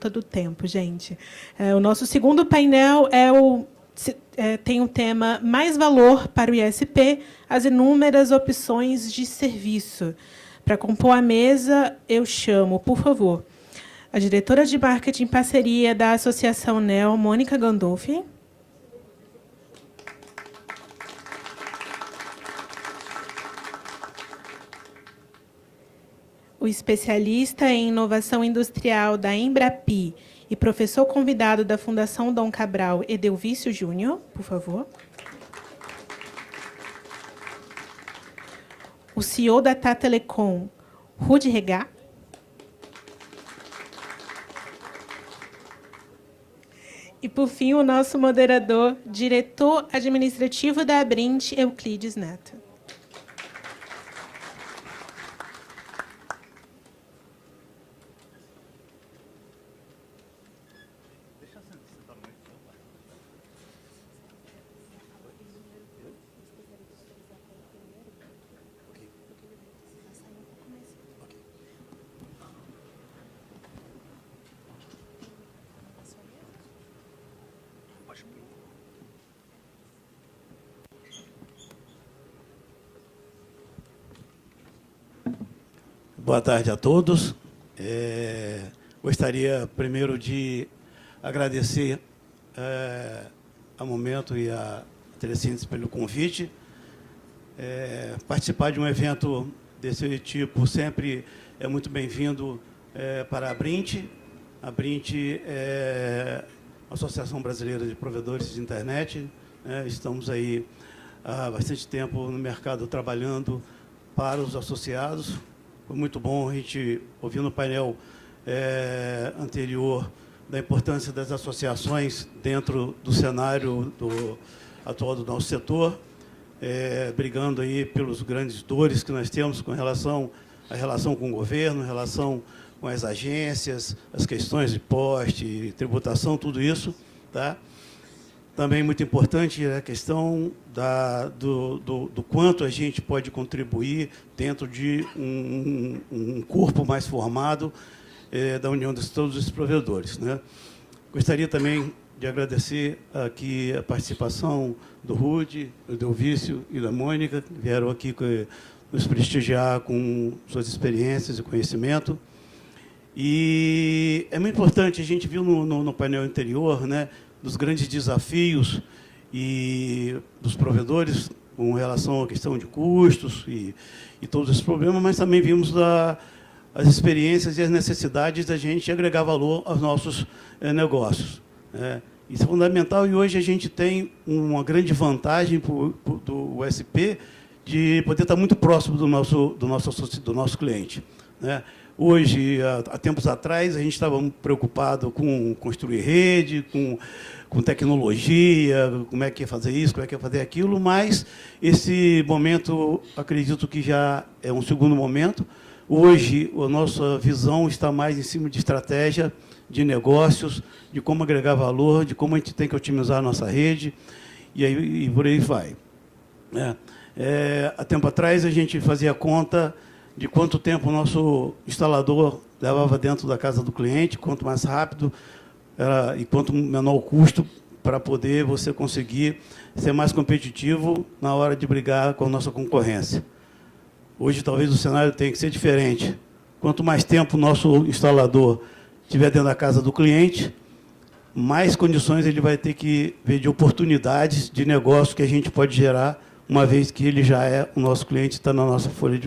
conta do tempo, gente. O nosso segundo painel tem o tema Mais Valor para o ISP, as inúmeras opções de serviço. Para compor a mesa, eu chamo, por favor, a diretora de marketing em parceria da Associação NEO, Mônica Gandolfi. O especialista em inovação industrial da Embrapi e professor convidado da Fundação Dom Cabral, Edelvício Júnior, por favor. O CEO da Tata Telecom, Rudi Regá. E, por fim, o nosso moderador, diretor administrativo da Abrint, Euclides Neto. Boa tarde a todos. Gostaria, primeiro, de agradecer a Momento e a Telesíntese pelo convite. Participar de um evento desse tipo sempre é muito bem-vindo para a Abrint. A Abrint é a Associação Brasileira de Provedores de Internet. Estamos aí há bastante tempo no mercado trabalhando para os associados. Foi muito bom a gente ouvir no painel anterior da importância das associações dentro do cenário atual do nosso setor, brigando aí pelos grandes dores que nós temos com relação à relação com o governo, relação com as agências, as questões de poste, tributação, tudo isso. Tá? Também muito importante a questão do quanto a gente pode contribuir dentro de um corpo mais formado da união de todos os provedores. Né? Gostaria também de agradecer aqui a participação do Rudi, do Edelvício e da Mônica, que vieram aqui nos prestigiar com suas experiências e conhecimento. E é muito importante, a gente viu no painel anterior, né, dos grandes desafios e dos provedores com relação à questão de custos e todos esses problemas, mas também vimos as experiências e as necessidades da gente agregar valor aos nossos negócios. Isso é fundamental, e hoje a gente tem uma grande vantagem do USP de poder estar muito próximo do nosso cliente. Né? Hoje, há tempos atrás, a gente estava preocupado com construir rede, com tecnologia, como é que ia fazer isso, como é que ia fazer aquilo, mas esse momento, acredito que já é um segundo momento. Hoje, a nossa visão está mais em cima de estratégia, de negócios, de como agregar valor, de como a gente tem que otimizar a nossa rede, e por aí vai. Há tempo atrás, a gente fazia conta de quanto tempo o nosso instalador levava dentro da casa do cliente, quanto mais rápido e quanto menor o custo para poder você conseguir ser mais competitivo na hora de brigar com a nossa concorrência. Hoje, talvez, o cenário tenha que ser diferente. Quanto mais tempo o nosso instalador estiver dentro da casa do cliente, mais condições ele vai ter que ver de oportunidades de negócio que a gente pode gerar, uma vez que ele já é o nosso cliente, está na nossa folha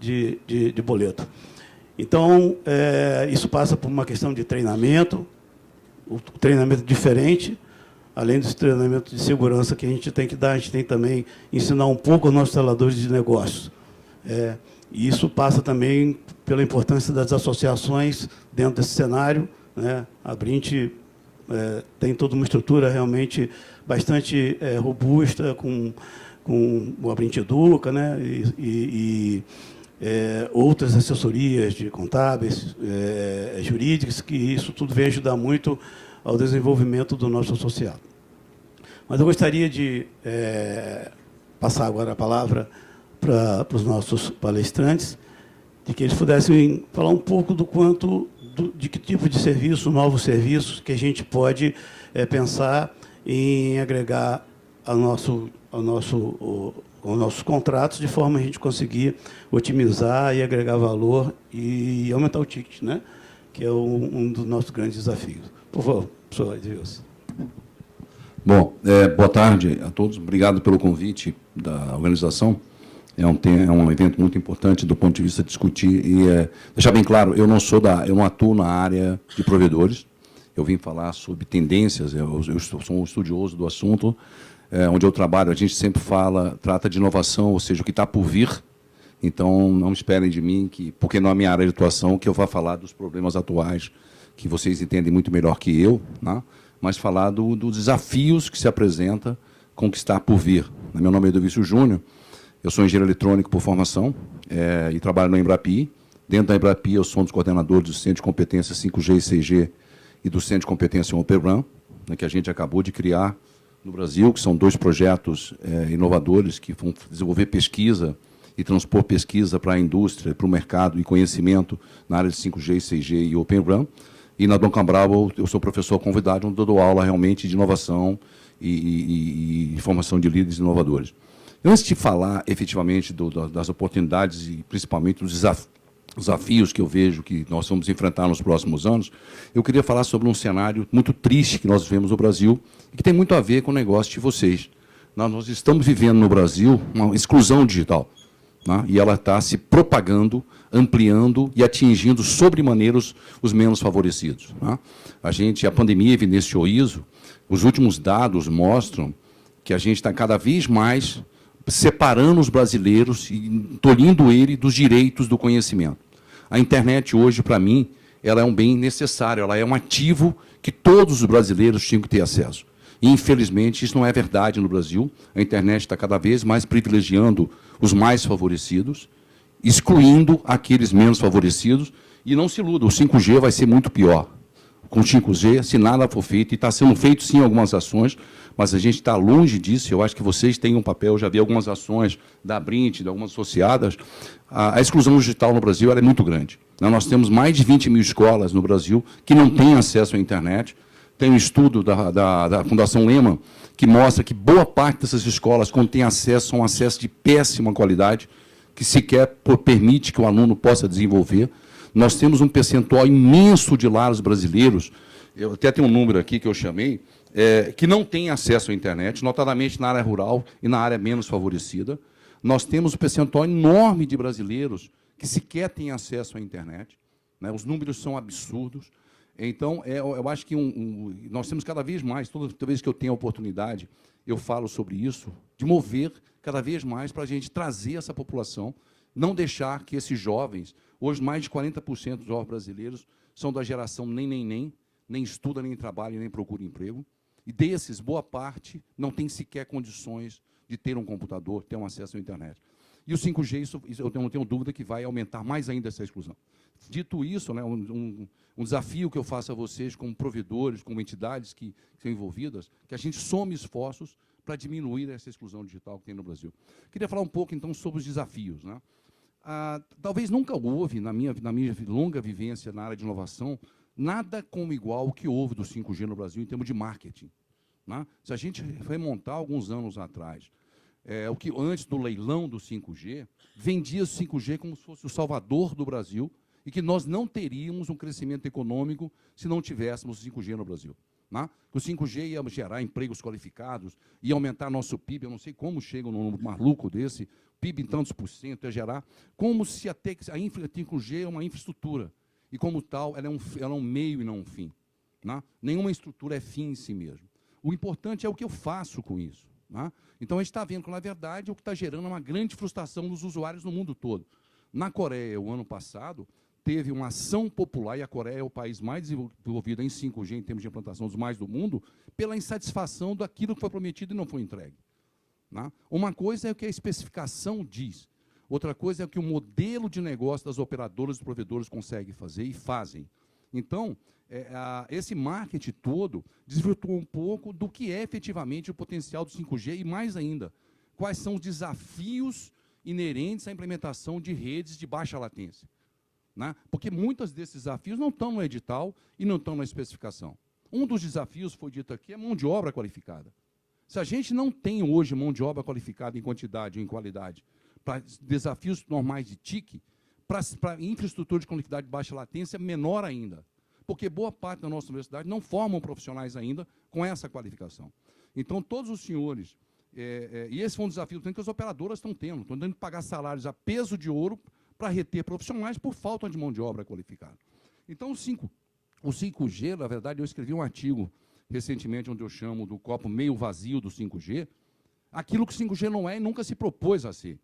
de boleto. Então, isso passa por uma questão de treinamento, o treinamento diferente, além desse treinamento de segurança que a gente tem que dar, a gente tem que também ensinar um pouco aos nossos instaladores de negócios. E isso passa também pela importância das associações dentro desse cenário. Né? A Abrint tem toda uma estrutura realmente bastante robusta, com o Abrint Educa, né? Outras assessorias de contábeis, jurídicas, que isso tudo vem ajudar muito ao desenvolvimento do nosso associado. Mas eu gostaria de passar agora a palavra para os nossos palestrantes, de que eles pudessem falar um pouco do quanto de que tipo de serviço, novos serviços, que a gente pode pensar em agregar aos nossos contratos, de forma a gente conseguir otimizar e agregar valor e aumentar o ticket, né? Que é um dos nossos grandes desafios. Por favor, professor Edilson. Bom, boa tarde a todos. Obrigado pelo convite da organização. É um evento muito importante do ponto de vista de discutir e deixar bem claro, eu não atuo na área de provedores. Eu vim falar sobre tendências, eu sou um estudioso do assunto. Onde eu trabalho, a gente sempre trata de inovação, ou seja, o que está por vir. Então, não esperem de mim, porque não é a minha área de atuação, que eu vá falar dos problemas atuais, que vocês entendem muito melhor que eu, né? Mas falar dos desafios que se apresenta com o que está por vir. Meu nome é Edovício Júnior, eu sou engenheiro eletrônico por formação e trabalho na Embrapi. Dentro da Embrapi, eu sou um dos coordenadores do Centro de Competência 5G e 6G e do Centro de Competência Open RAN, né, que a gente acabou de criar no Brasil, que são 2 projetos inovadores que vão desenvolver pesquisa e transpor pesquisa para a indústria, para o mercado e conhecimento na área de 5G, 6G e Open RAN. E na Dom Cabral eu sou professor convidado, onde eu dou aula realmente de inovação e formação de líderes inovadores. Antes de falar efetivamente das oportunidades e principalmente dos desafios que eu vejo que nós vamos enfrentar nos próximos anos, eu queria falar sobre um cenário muito triste que nós vivemos no Brasil e que tem muito a ver com o negócio de vocês. Nós estamos vivendo no Brasil uma exclusão digital, né? E ela está se propagando, ampliando e atingindo sobremaneira os menos favorecidos, né? A pandemia evidenciou isso. Os últimos dados mostram que a gente está cada vez mais separando os brasileiros e tolhindo ele dos direitos do conhecimento. A internet hoje, para mim, ela é um bem necessário, ela é um ativo que todos os brasileiros tinham que ter acesso. E, infelizmente, isso não é verdade no Brasil. A internet está cada vez mais privilegiando os mais favorecidos, excluindo aqueles menos favorecidos. E não se iluda, o 5G vai ser muito pior. Com o 5G, se nada for feito, e está sendo feito, sim, algumas ações, mas a gente está longe disso. Eu acho que vocês têm um papel, eu já vi algumas ações da Brint, de algumas associadas. A exclusão digital no Brasil ela é muito grande. Nós temos mais de 20 mil escolas no Brasil que não têm acesso à internet. Tem um estudo da Fundação Lehman que mostra que boa parte dessas escolas, quando tem acesso, são acesso de péssima qualidade, que sequer permite que o aluno possa desenvolver. Nós temos um percentual imenso de lares brasileiros, eu até tenho um número aqui que eu chamei, que não têm acesso à internet, notadamente na área rural e na área menos favorecida. Nós temos um percentual enorme de brasileiros que sequer têm acesso à internet, né? Os números são absurdos. Então, eu acho que nós temos cada vez mais, toda vez que eu tenho a oportunidade, eu falo sobre isso, de mover cada vez mais para a gente trazer essa população, não deixar que esses jovens, hoje mais de 40% dos jovens brasileiros são da geração nem estuda, nem trabalha, nem procura emprego, e desses, boa parte não tem sequer condições de ter um computador, ter um acesso à internet. E o 5G, isso eu não tenho dúvida que vai aumentar mais ainda essa exclusão. Dito isso, né, um desafio que eu faço a vocês, como provedores, como entidades que são envolvidas, que a gente some esforços para diminuir essa exclusão digital que tem no Brasil. Queria falar um pouco, então, sobre os desafios, né? Talvez nunca houve, na minha longa vivência na área de inovação, nada como igual o que houve do 5G no Brasil em termos de marketing, né? Se a gente remontar alguns anos atrás, o que antes do leilão do 5G, vendia o 5G como se fosse o salvador do Brasil e que nós não teríamos um crescimento econômico se não tivéssemos o 5G no Brasil, né? O 5G ia gerar empregos qualificados, ia aumentar nosso PIB, eu não sei como chegam num maluco desse, PIB em tantos por cento, ia gerar, como se a 5G é uma infraestrutura, e como tal, ela é um meio e não um fim, né? Nenhuma estrutura é fim em si mesmo. O importante é o que eu faço com isso, né? Então, a gente está vendo que, na verdade, o que está gerando é uma grande frustração dos usuários no mundo todo. Na Coreia, o ano passado, teve uma ação popular, e a Coreia é o país mais desenvolvido em 5G, em termos de implantação dos mais do mundo, pela insatisfação daquilo que foi prometido e não foi entregue, né? Uma coisa é o que a especificação diz, outra coisa é o que o modelo de negócio das operadoras e provedores consegue fazer e fazem. Então, esse marketing todo desvirtuou um pouco do que é efetivamente o potencial do 5G e, mais ainda, quais são os desafios inerentes à implementação de redes de baixa latência. né? Porque muitos desses desafios não estão no edital e não estão na especificação. Um dos desafios, foi dito aqui, é mão de obra qualificada. Se a gente não tem hoje mão de obra qualificada em quantidade ou em qualidade para desafios normais de TIC, para infraestrutura de conectividade de baixa latência, menor ainda. Porque boa parte da nossa universidade não formam profissionais ainda com essa qualificação. Então, todos os senhores, e esse foi um desafio que as operadoras estão tendo que pagar salários a peso de ouro para reter profissionais por falta de mão de obra qualificada. Então, o 5G, na verdade, eu escrevi um artigo recentemente, onde eu chamo do copo meio vazio do 5G, aquilo que o 5G não é e nunca se propôs a ser.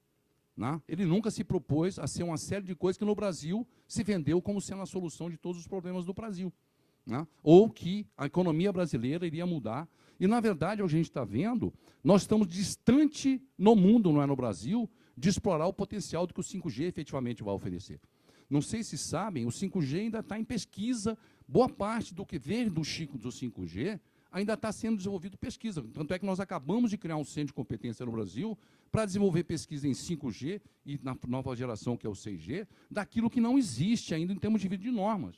Né? Ele nunca se propôs a ser uma série de coisas que no Brasil se vendeu como sendo a solução de todos os problemas do Brasil. Né? Ou que a economia brasileira iria mudar. E, na verdade, o que a gente está vendo, nós estamos distante no mundo, não é no Brasil, de explorar o potencial do que o 5G efetivamente vai oferecer. Não sei se sabem, o 5G ainda está em pesquisa, boa parte do que veio do 5G ainda está sendo desenvolvido pesquisa. Tanto é que nós acabamos de criar um centro de competência no Brasil para desenvolver pesquisa em 5G e na nova geração, que é o 6G, daquilo que não existe ainda em termos de vida de normas.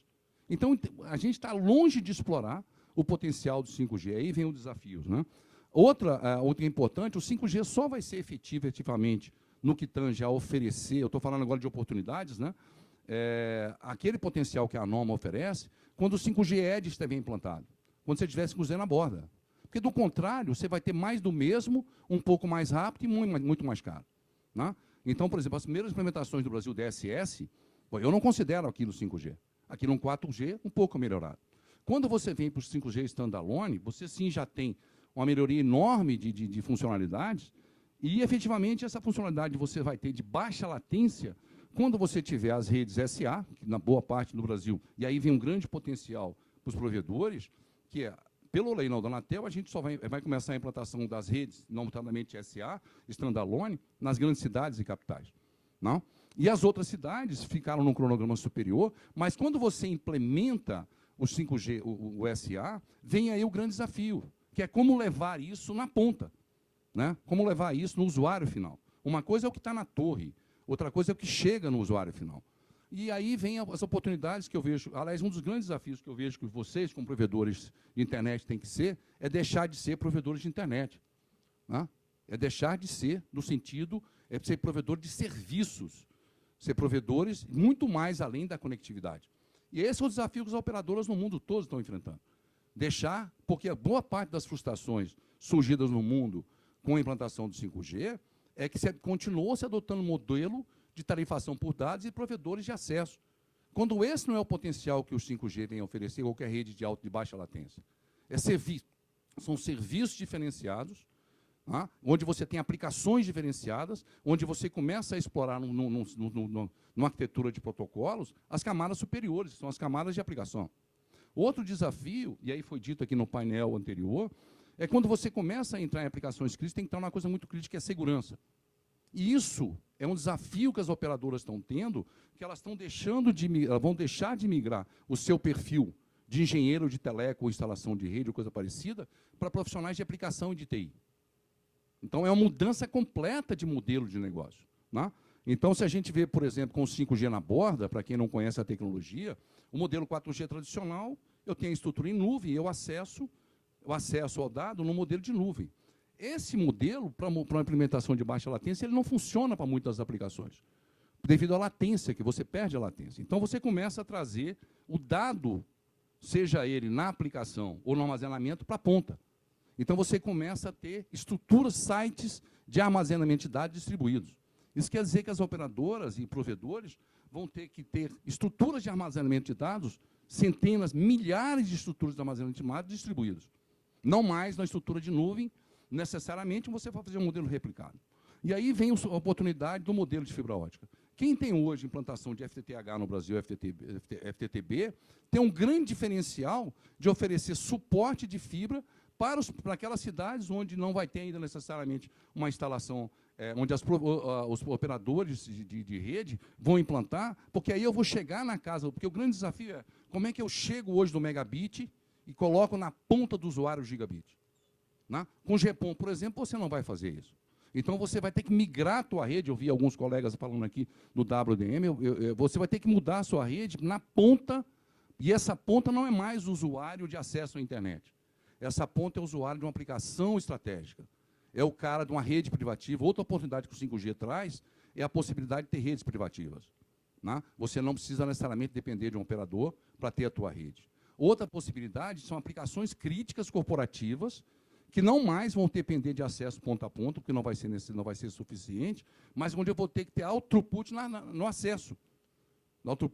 Então, a gente está longe de explorar o potencial do 5G. Aí vem os desafios. Né? Outra importante, o 5G só vai ser efetivamente no que tange a oferecer, eu estou falando agora de oportunidades, né? Aquele potencial que a norma oferece, quando o 5G ED estiver implantado, quando você tiver 5G na borda. Porque, do contrário, você vai ter mais do mesmo, um pouco mais rápido e muito mais caro. Né? Então, por exemplo, as primeiras implementações do Brasil DSS, eu não considero aquilo 5G. Aquilo é um 4G um pouco melhorado. Quando você vem para o 5G standalone, você sim já tem uma melhoria enorme de funcionalidades e, efetivamente, essa funcionalidade você vai ter de baixa latência quando você tiver as redes SA, que na boa parte do Brasil, e aí vem um grande potencial para os provedores, que é, pelo leilão da Anatel, a gente só vai começar a implantação das redes, notadamente SA, standalone, nas grandes cidades e capitais. Não? E as outras cidades ficaram num cronograma superior, mas quando você implementa o 5G, o SA, vem aí o grande desafio, que é como levar isso na ponta, né? Como levar isso no usuário final. Uma coisa é o que está na torre, outra coisa é o que chega no usuário final. E aí vem as oportunidades que eu vejo. Aliás, um dos grandes desafios que eu vejo que vocês, como provedores de internet, têm que ser, é deixar de ser provedores de internet. Né? É deixar de ser, no sentido, é ser provedor de serviços. Ser provedores muito mais além da conectividade. E esse é o desafio que as operadoras no mundo todo estão enfrentando. Deixar, porque a boa parte das frustrações surgidas no mundo com a implantação do 5G é que continuou se adotando um modelo de tarifação por dados e provedores de acesso. Quando esse não é o potencial que o 5G vem a oferecer, qualquer rede de alta e baixa latência. São serviços diferenciados, tá? Onde você tem aplicações diferenciadas, onde você começa a explorar, numa arquitetura de protocolos, as camadas superiores, são as camadas de aplicação. Outro desafio, e aí foi dito aqui no painel anterior, é quando você começa a entrar em aplicações críticas, tem que estar uma coisa muito crítica, que é a segurança. E isso é um desafio que as operadoras estão tendo, que elas vão deixar de migrar o seu perfil de engenheiro de teleco ou instalação de rede ou coisa parecida para profissionais de aplicação e de TI. Então, é uma mudança completa de modelo de negócio. Né? Então, se a gente vê, por exemplo, com o 5G na borda, para quem não conhece a tecnologia, o modelo 4G tradicional, eu tenho a estrutura em nuvem e eu acesso ao dado no modelo de nuvem. Esse modelo, para uma implementação de baixa latência, ele não funciona para muitas aplicações, devido à latência, que você perde a latência. Então, você começa a trazer o dado, seja ele na aplicação ou no armazenamento, para a ponta. Então, você começa a ter estruturas, sites de armazenamento de dados distribuídos. Isso quer dizer que as operadoras e provedores vão ter que ter estruturas de armazenamento de dados, centenas, milhares de estruturas de armazenamento de dados distribuídos. Não mais na estrutura de nuvem, necessariamente você vai fazer um modelo replicado. E aí vem a oportunidade do modelo de fibra ótica. Quem tem hoje implantação de FTTH no Brasil, FTTB, tem um grande diferencial de oferecer suporte de fibra para aquelas cidades onde não vai ter ainda necessariamente uma instalação, onde os operadores de rede vão implantar, porque aí eu vou chegar na casa, porque o grande desafio é como é que eu chego hoje no megabit e coloco na ponta do usuário o gigabit. Né? Com o GPON, por exemplo, você não vai fazer isso. Então, você vai ter que migrar a tua rede, eu vi alguns colegas falando aqui do WDM, você vai ter que mudar a sua rede na ponta, e essa ponta não é mais o usuário de acesso à internet. Essa ponta é o usuário de uma aplicação estratégica. É o cara de uma rede privativa. Outra oportunidade que o 5G traz é a possibilidade de ter redes privativas. Né? Você não precisa necessariamente depender de um operador para ter a tua rede. Outra possibilidade são aplicações críticas corporativas, que não mais vão depender de acesso ponto a ponto, porque não vai ser suficiente, mas onde eu vou ter que ter alto throughput no acesso.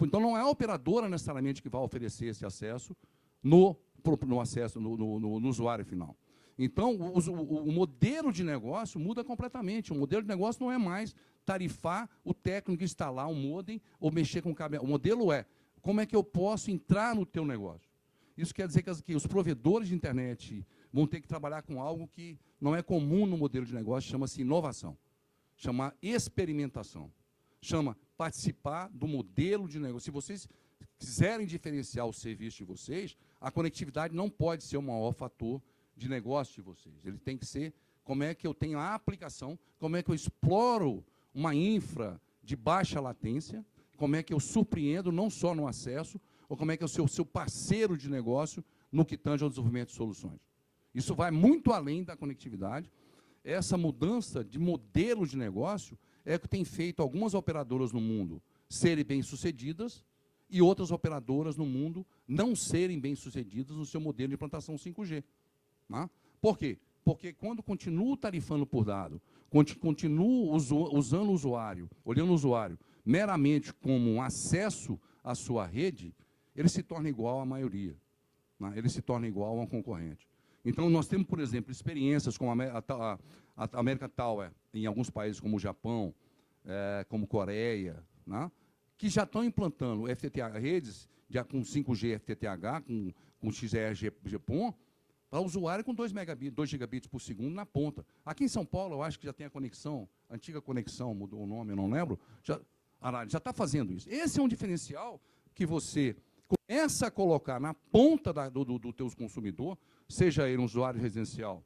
Então, não é a operadora necessariamente que vai oferecer esse acesso no usuário final. Então, o modelo de negócio muda completamente. O modelo de negócio não é mais tarifar o técnico, instalar um modem ou mexer com o cabo. O modelo é, como é que eu posso entrar no teu negócio? Isso quer dizer que os provedores de internet vão ter que trabalhar com algo que não é comum no modelo de negócio, chama-se inovação, chama experimentação, chama participar do modelo de negócio. Se vocês quiserem diferenciar o serviço de vocês, a conectividade não pode ser o maior fator de negócio de vocês. Ele tem que ser como é que eu tenho a aplicação, como é que eu exploro uma infra de baixa latência, como é que eu surpreendo não só no acesso, ou como é que eu sou seu parceiro de negócio no que tange ao desenvolvimento de soluções. Isso vai muito além da conectividade. Essa mudança de modelo de negócio é o que tem feito algumas operadoras no mundo serem bem-sucedidas e outras operadoras no mundo não serem bem-sucedidas no seu modelo de implantação 5G. Né? Por quê? Porque quando continuo tarifando por dado, continuo usando o usuário, olhando o usuário meramente como um acesso à sua rede, ele se torna igual à maioria. Né? Ele se torna igual a um concorrente. Então, nós temos, por exemplo, experiências como a American Tower, em alguns países como o Japão, como Coreia, né? Que já estão implantando FTTH, redes com 5G FTTH, com XR-GPON, para o usuário com 2 gigabits por segundo na ponta. Aqui em São Paulo, eu acho que já tem a conexão, a antiga conexão, mudou o nome, eu não lembro, já está fazendo isso. Esse é um diferencial que você começa a colocar na ponta do teu consumidor, seja ele um usuário residencial.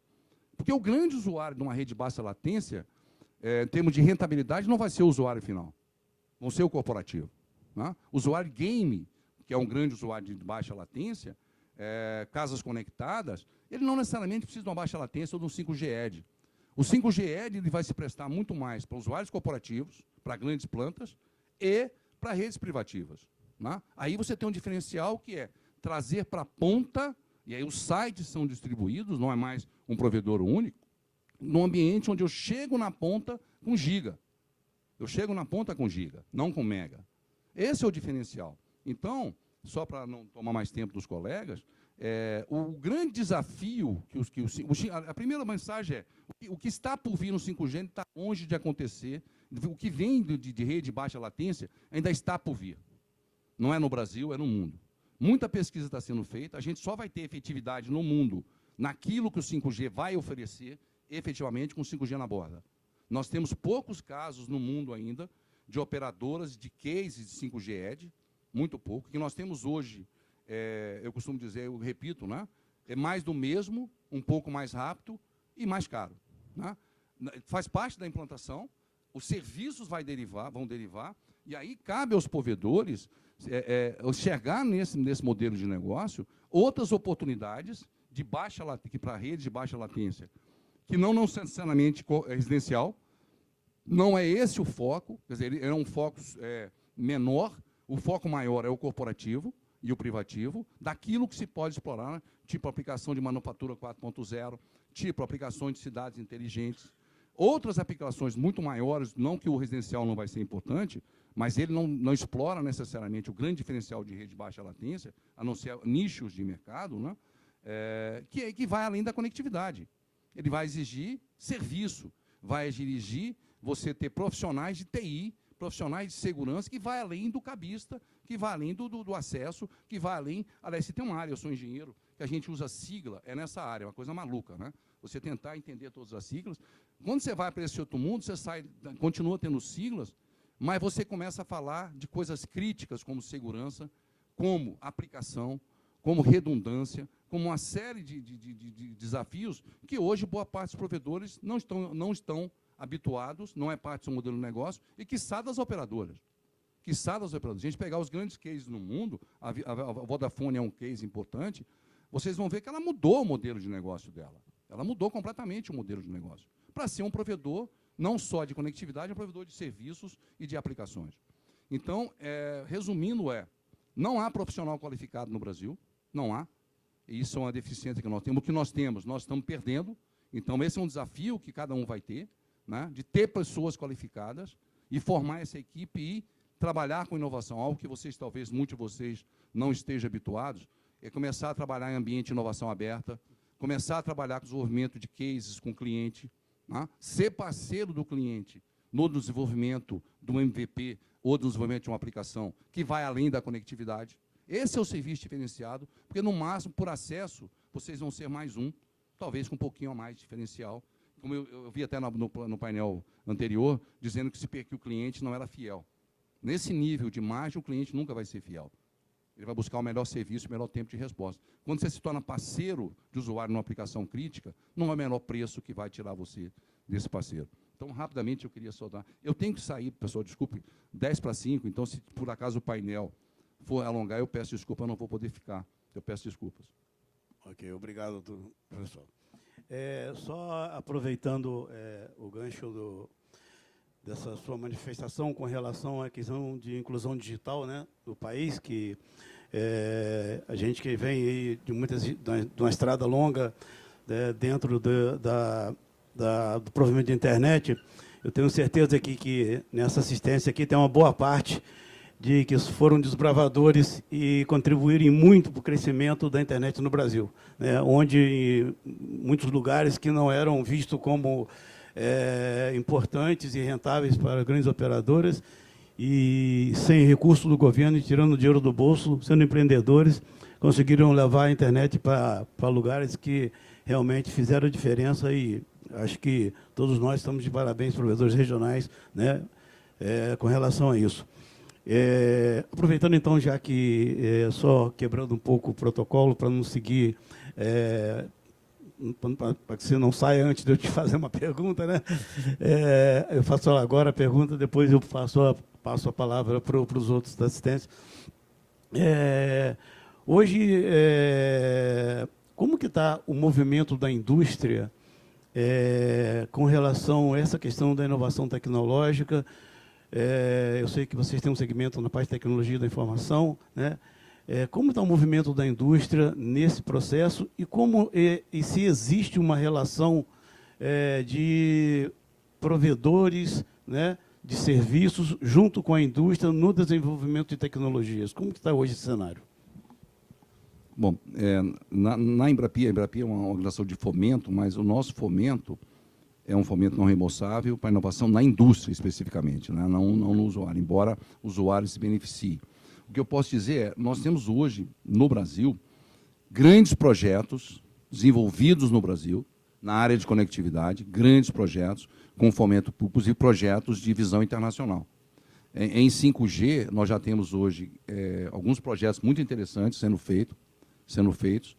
Porque o grande usuário de uma rede de baixa latência, em termos de rentabilidade, não vai ser o usuário final, vão ser o corporativo. Né? O usuário game, que é um grande usuário de baixa latência, casas conectadas, ele não necessariamente precisa de uma baixa latência ou de um 5G Edge. O 5G Edge ele vai se prestar muito mais para usuários corporativos, para grandes plantas e para redes privativas. Né? Aí você tem um diferencial que é trazer para a ponta, e aí os sites são distribuídos, não é mais um provedor único, num ambiente onde eu chego na ponta com giga. Eu chego na ponta com giga, não com mega. Esse é o diferencial. Então, só para não tomar mais tempo dos colegas, o grande desafio a primeira mensagem é o que está por vir no 5G está longe de acontecer, o que vem de rede de baixa latência ainda está por vir. Não é no Brasil, é no mundo. Muita pesquisa está sendo feita, a gente só vai ter efetividade no mundo naquilo que o 5G vai oferecer, efetivamente, com o 5G na borda. Nós temos poucos casos no mundo ainda de operadoras de cases de 5G Edge, muito pouco. O que nós temos hoje, eu costumo dizer, eu repito, né? É mais do mesmo, um pouco mais rápido e mais caro. Né? Faz parte da implantação, os serviços vão derivar, e aí cabe aos provedores enxergar nesse modelo de negócio outras oportunidades de baixa para redes de baixa latência, que não necessariamente residencial, não é esse o foco, quer dizer, ele é um foco menor, o foco maior é o corporativo e o privativo, daquilo que se pode explorar, tipo aplicação de manufatura 4.0, tipo aplicações de cidades inteligentes, outras aplicações muito maiores, não que o residencial não vai ser importante, mas ele não explora necessariamente o grande diferencial de rede de baixa latência, a não ser nichos de mercado, né? Que vai além da conectividade. Ele vai exigir serviço, vai exigir você ter profissionais de TI, profissionais de segurança, que vai além do cabista, que vai além do acesso, que vai além... Aliás, se tem uma área, eu sou engenheiro, que a gente usa sigla, é nessa área, uma coisa maluca, né? Você tentar entender todas as siglas. Quando você vai para esse outro mundo, você continua tendo siglas, mas você começa a falar de coisas críticas, como segurança, como aplicação, como redundância, como uma série de desafios que hoje boa parte dos provedores não estão habituados, não é parte do seu modelo de negócio, e quiçá das operadoras. Quiçá das operadoras. A gente pegar os grandes cases no mundo, a Vodafone é um case importante, vocês vão ver que ela mudou o modelo de negócio dela. Ela mudou completamente o modelo de negócio, para ser um provedor não só de conectividade, um provedor de serviços e de aplicações. Então, resumindo, não há profissional qualificado no Brasil, não há, e isso é uma deficiência que nós temos. O que nós temos, nós estamos perdendo. Então, esse é um desafio que cada um vai ter, né, de ter pessoas qualificadas e formar essa equipe e trabalhar com inovação, algo que vocês, talvez, muitos de vocês não estejam habituados, é começar a trabalhar em ambiente de inovação aberta, começar a trabalhar com desenvolvimento de cases com o cliente, né, ser parceiro do cliente no desenvolvimento do MVP ou do desenvolvimento de uma aplicação que vai além da conectividade. Esse é o serviço diferenciado, porque, no máximo, por acesso, vocês vão ser mais um, talvez com um pouquinho a mais de diferencial. Como eu vi até no painel anterior, dizendo que o cliente não era fiel. Nesse nível de margem, o cliente nunca vai ser fiel. Ele vai buscar o melhor serviço, o melhor tempo de resposta. Quando você se torna parceiro de usuário numa aplicação crítica, não é o menor preço que vai tirar você desse parceiro. Então, rapidamente, eu queria soltar. Eu tenho que sair, pessoal, desculpe, 10:05, então, se por acaso o painel for alongar, eu peço desculpa, eu não vou poder ficar. Eu peço desculpas. Ok, obrigado, professor. Só aproveitando o gancho dessa sua manifestação com relação à questão de inclusão digital, né, do país, que a gente que vem aí de uma estrada longa dentro do provimento de internet, eu tenho certeza aqui que nessa assistência aqui tem uma boa parte de que foram desbravadores e contribuírem muito para o crescimento da internet no Brasil, né, onde em muitos lugares que não eram vistos como importantes e rentáveis para grandes operadoras, e sem recurso do governo e tirando dinheiro do bolso, sendo empreendedores, conseguiram levar a internet para lugares que realmente fizeram a diferença, e acho que todos nós estamos de parabéns, provedores regionais, né, com relação a isso. Aproveitando, então, já que só quebrando um pouco o protocolo, para não seguir, para que você não saia antes de eu te fazer uma pergunta, né? Eu faço agora a pergunta, depois eu passo a palavra para os outros assistentes. Hoje, como que está o movimento da indústria com relação a essa questão da inovação tecnológica? Eu sei que vocês têm um segmento na parte de tecnologia da informação, né? Como está o movimento da indústria nesse processo e se existe uma relação de provedores, né, de serviços junto com a indústria no desenvolvimento de tecnologias? Como que está hoje esse cenário? Bom, na Embrapia, a Embrapia é uma organização de fomento, mas o nosso fomento é um fomento não reembolsável para a inovação na indústria, especificamente, né? não no usuário, embora o usuário se beneficie. O que eu posso dizer é, nós temos hoje, no Brasil, grandes projetos desenvolvidos no Brasil, na área de conectividade, grandes projetos com fomento público e projetos de visão internacional. Em 5G, nós já temos hoje alguns projetos muito interessantes sendo feitos,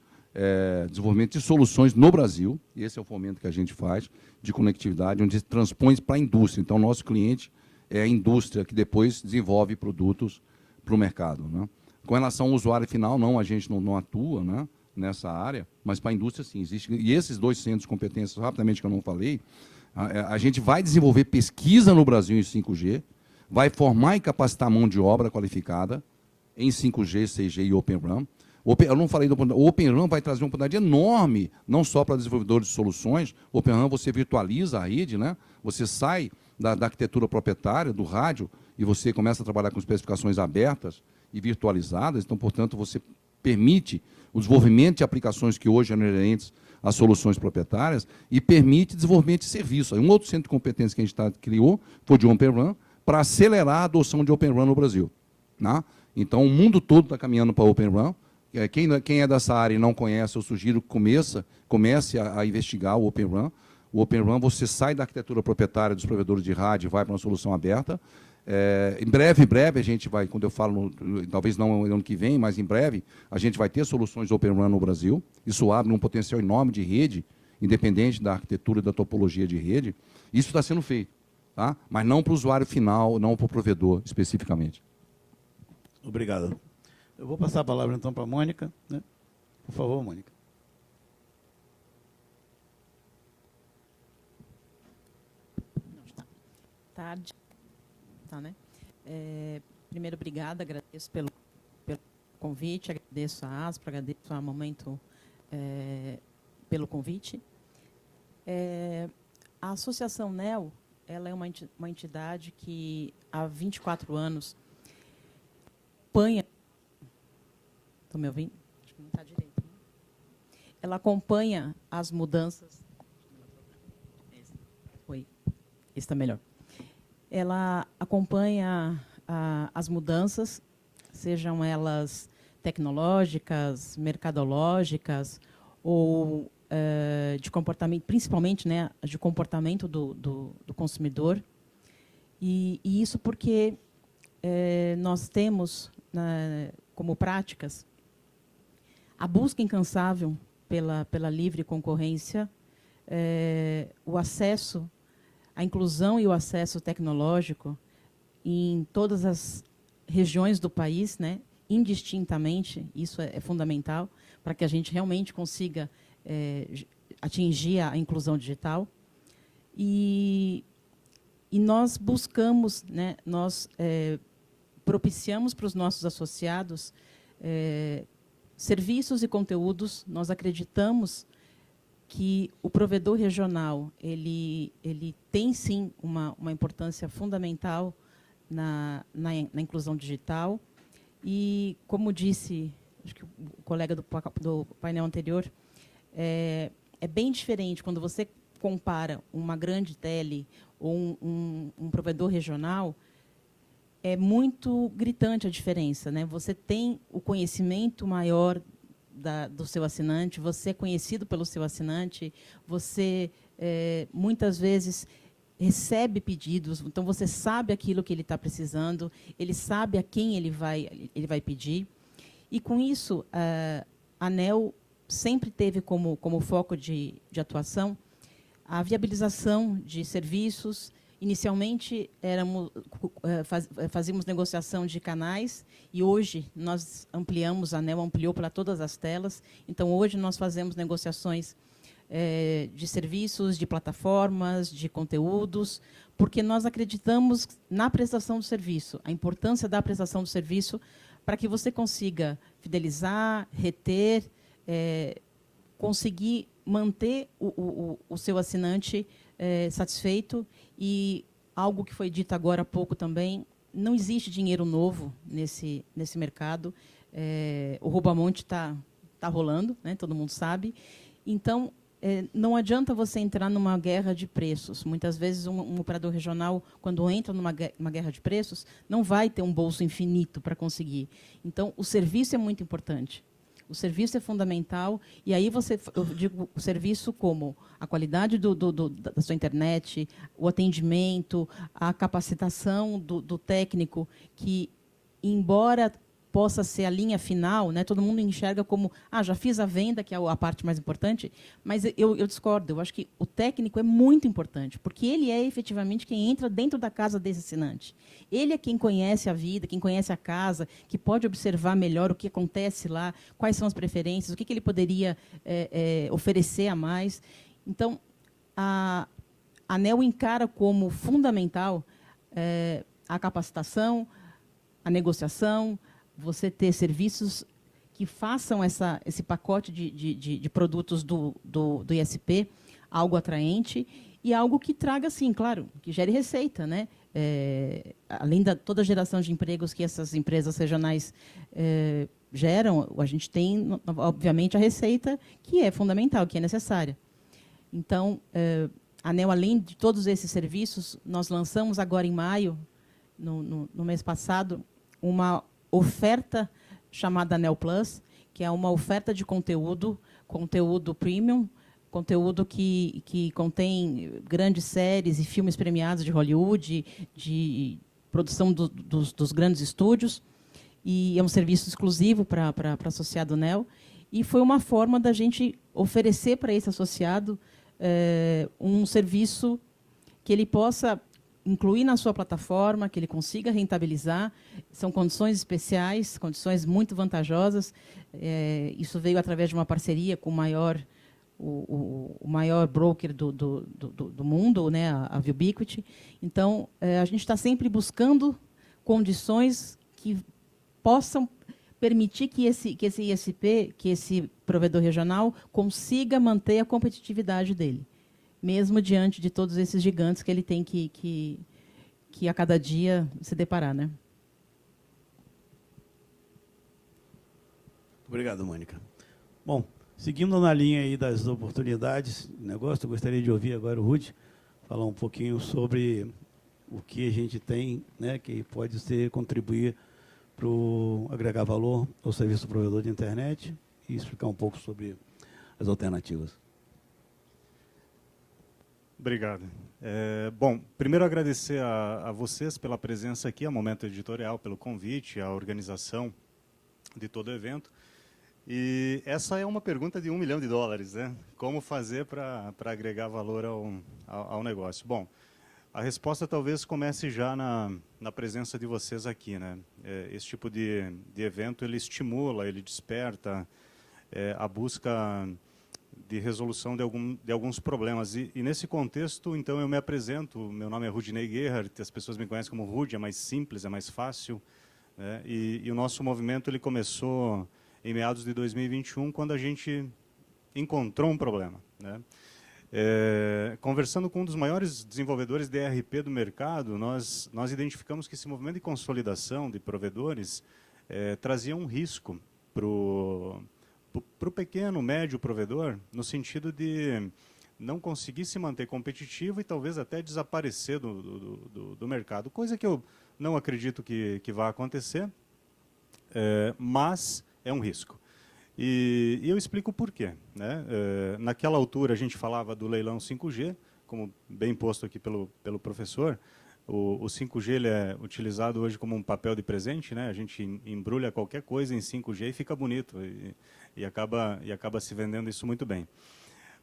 desenvolvimento de soluções no Brasil, e esse é o fomento que a gente faz, de conectividade, onde transpõe para a indústria. Então, o nosso cliente é a indústria que depois desenvolve produtos para o mercado, né? Com relação ao usuário final, não, a gente não atua, né, nessa área, mas para a indústria, sim, existe. E esses dois centros de competências, rapidamente, que eu não falei, a gente vai desenvolver pesquisa no Brasil em 5G, vai formar e capacitar mão de obra qualificada em 5G, 6G e Open RAN. Eu não falei do o Open RAN vai trazer uma oportunidade enorme, não só para desenvolvedores de soluções. O Open RAN você virtualiza a rede, né? Você sai da arquitetura proprietária, do rádio, e você começa a trabalhar com especificações abertas e virtualizadas. Então, portanto, você permite o desenvolvimento de aplicações que hoje são inerentes às soluções proprietárias e permite desenvolvimento de serviços. Um outro centro de competência que a gente criou foi de Open RAN, para acelerar a adoção de Open RAN no Brasil, né? Então, o mundo todo está caminhando para Open RAN. Quem é dessa área e não conhece, eu sugiro que comece a investigar o Open RAN. O Open RAN, você sai da arquitetura proprietária dos provedores de rádio e vai para uma solução aberta. Em breve, a gente vai, quando eu falo, talvez não no ano que vem, mas em breve, a gente vai ter soluções Open RAN no Brasil. Isso abre um potencial enorme de rede independente da arquitetura e da topologia de rede, isso está sendo feito, tá? Mas não para o usuário final, não para o provedor especificamente. Obrigado. Eu vou passar a palavra, então, para a Mônica, né? Por favor, Mônica. Tarde. Tá, né? Primeiro, obrigada, agradeço pelo convite, agradeço a ASPRO, agradeço a Momento pelo convite. A Associação NEO, ela é uma entidade que há 24 anos acompanha... Estão me ouvindo? Acho que não está direito. Né? Ela acompanha as mudanças... Oi, esse está melhor. Ela acompanha as mudanças, sejam elas tecnológicas, mercadológicas, ou de comportamento, principalmente, né, de comportamento do consumidor. E isso porque nós temos, como práticas, a busca incansável pela livre concorrência, o acesso, a inclusão e o acesso tecnológico em todas as regiões do país, né, indistintamente, isso é fundamental, para que a gente realmente consiga atingir a inclusão digital. E nós buscamos, né, nós propiciamos para os nossos associados serviços e conteúdos. Nós acreditamos que o provedor regional ele tem, sim, uma importância fundamental na inclusão digital. E, como disse, acho que o colega do painel anterior, é bem diferente quando você compara uma grande tele ou um provedor regional. É muito gritante a diferença, né? Você tem o conhecimento maior do seu assinante, você é conhecido pelo seu assinante, você muitas vezes recebe pedidos, então você sabe aquilo que ele está precisando, ele sabe a quem ele vai pedir. E, com isso, a ANEEL sempre teve como foco de atuação a viabilização de serviços. Inicialmente, fazíamos negociação de canais, e hoje nós ampliamos, a ANEEL ampliou para todas as telas. Então, hoje nós fazemos negociações de serviços, de plataformas, de conteúdos, porque nós acreditamos na prestação do serviço, a importância da prestação do serviço para que você consiga fidelizar, reter, conseguir manter o seu assinante satisfeito. E algo que foi dito agora há pouco também, não existe dinheiro novo nesse mercado. O rouba-monte está rolando, né, todo mundo sabe. Então, não adianta você entrar numa guerra de preços. Muitas vezes, um operador regional, quando entra numa guerra de preços, não vai ter um bolso infinito para conseguir. Então, o serviço é muito importante. O serviço é fundamental, e aí eu digo o serviço como a qualidade da sua internet, o atendimento, a capacitação do técnico, que, embora possa ser a linha final, né, todo mundo enxerga como, já fiz a venda, que é a parte mais importante, mas eu discordo. Eu acho que o técnico é muito importante, porque ele é efetivamente quem entra dentro da casa desse assinante. Ele é quem conhece a vida, quem conhece a casa, que pode observar melhor o que acontece lá, quais são as preferências, o que ele poderia oferecer a mais. Então, a ANEEL encara como fundamental a capacitação, a negociação, você ter serviços que façam esse pacote de produtos do ISP algo atraente e algo que traga, sim, claro, que gere receita, né? Além da toda a geração de empregos que essas empresas regionais geram, a gente tem, obviamente, a receita, que é fundamental, que é necessária. Então, a ANEEL, além de todos esses serviços, nós lançamos agora em maio, no mês passado, uma oferta chamada ANEEL Plus, que é uma oferta de conteúdo premium, conteúdo que contém grandes séries e filmes premiados de Hollywood, de produção dos grandes estúdios, e é um serviço exclusivo para associado NEO. e foi uma forma da gente oferecer para esse associado um serviço que ele possa incluir na sua plataforma, que ele consiga rentabilizar. São condições especiais, condições muito vantajosas. Isso veio através de uma parceria com o maior broker do mundo, né, a Ubiquity. Então, a gente está sempre buscando condições que possam permitir que esse ISP, que esse provedor regional, consiga manter a competitividade dele, mesmo diante de todos esses gigantes que ele tem que a cada dia se deparar, né? Obrigado, Mônica. Bom, seguindo na linha aí das oportunidades de negócio, eu gostaria de ouvir agora o Rudy falar um pouquinho sobre o que a gente tem, né, que pode contribuir para agregar valor ao serviço do provedor de internet e explicar um pouco sobre as alternativas. Obrigado. Bom, primeiro agradecer a vocês pela presença aqui, a Momento Editorial, pelo convite, a organização de todo o evento. E essa é uma pergunta de $1 milhão, né? Como fazer para agregar valor ao negócio? Bom, a resposta talvez comece já na presença de vocês aqui, né? Esse tipo de evento, ele estimula, ele desperta a busca de resolução de alguns problemas. E nesse contexto, então, eu me apresento. Meu nome é Rudinei Gerhardt, as pessoas me conhecem como Rudy, é mais simples, é mais fácil, né? E o nosso movimento ele começou em meados de 2021, quando a gente encontrou um problema, né? Conversando com um dos maiores desenvolvedores de ERP do mercado, nós identificamos que esse movimento de consolidação de provedores trazia um risco para o pequeno, médio provedor, no sentido de não conseguir se manter competitivo e talvez até desaparecer do mercado, coisa que eu não acredito que vá acontecer, mas é um risco. E eu explico por quê, né? Naquela altura, a gente falava do leilão 5G, como bem posto aqui pelo professor. O 5G ele é utilizado hoje como um papel de presente, né? A gente embrulha qualquer coisa em 5G e fica bonito, e acaba se vendendo isso muito bem.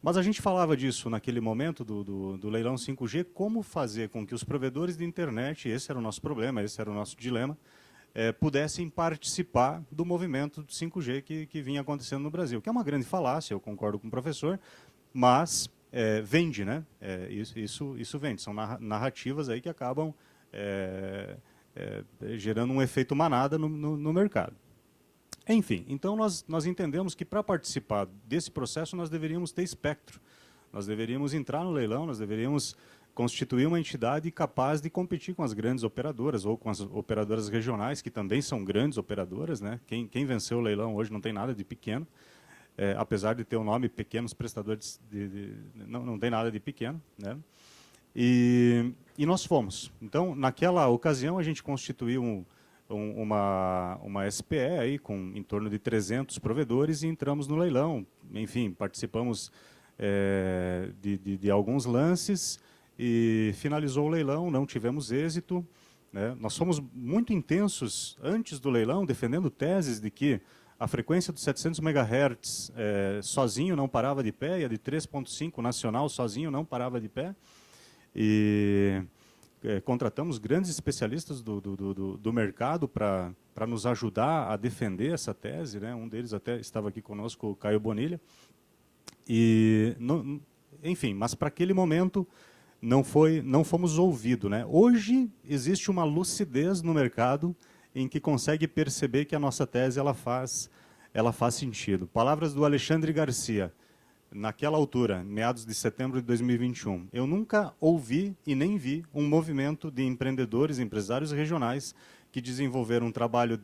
Mas a gente falava disso naquele momento do leilão 5G, como fazer com que os provedores de internet, esse era o nosso problema, esse era o nosso dilema, pudessem participar do movimento do 5G que vinha acontecendo no Brasil, que é uma grande falácia, eu concordo com o professor, mas vende, né? Isso vende, são narrativas aí que acabam gerando um efeito manada no mercado. Enfim, então nós entendemos que para participar desse processo nós deveríamos ter espectro, nós deveríamos entrar no leilão, nós deveríamos constituir uma entidade capaz de competir com as grandes operadoras ou com as operadoras regionais, que também são grandes operadoras, né? Quem venceu o leilão hoje não tem nada de pequeno, apesar de ter o nome pequenos prestadores, não tem nada de pequeno, né? E nós fomos. Então, naquela ocasião, a gente constituiu uma SPE aí, com em torno de 300 provedores e entramos no leilão. Enfim, participamos de alguns lances, e finalizou o leilão, não tivemos êxito, né? Nós fomos muito intensos antes do leilão, defendendo teses de que a frequência dos 700 MHz sozinho não parava de pé, e a de 3.5 nacional sozinho não parava de pé. E contratamos grandes especialistas do mercado para nos ajudar a defender essa tese, né? Um deles até estava aqui conosco, o Caio Bonilha. Enfim, mas para aquele momento não fomos ouvidos, né? Hoje existe uma lucidez no mercado em que consegue perceber que a nossa tese ela faz sentido. Palavras do Alexandre Garcia, naquela altura, meados de setembro de 2021. Eu nunca ouvi e nem vi um movimento de empreendedores, empresários regionais que desenvolveram um trabalho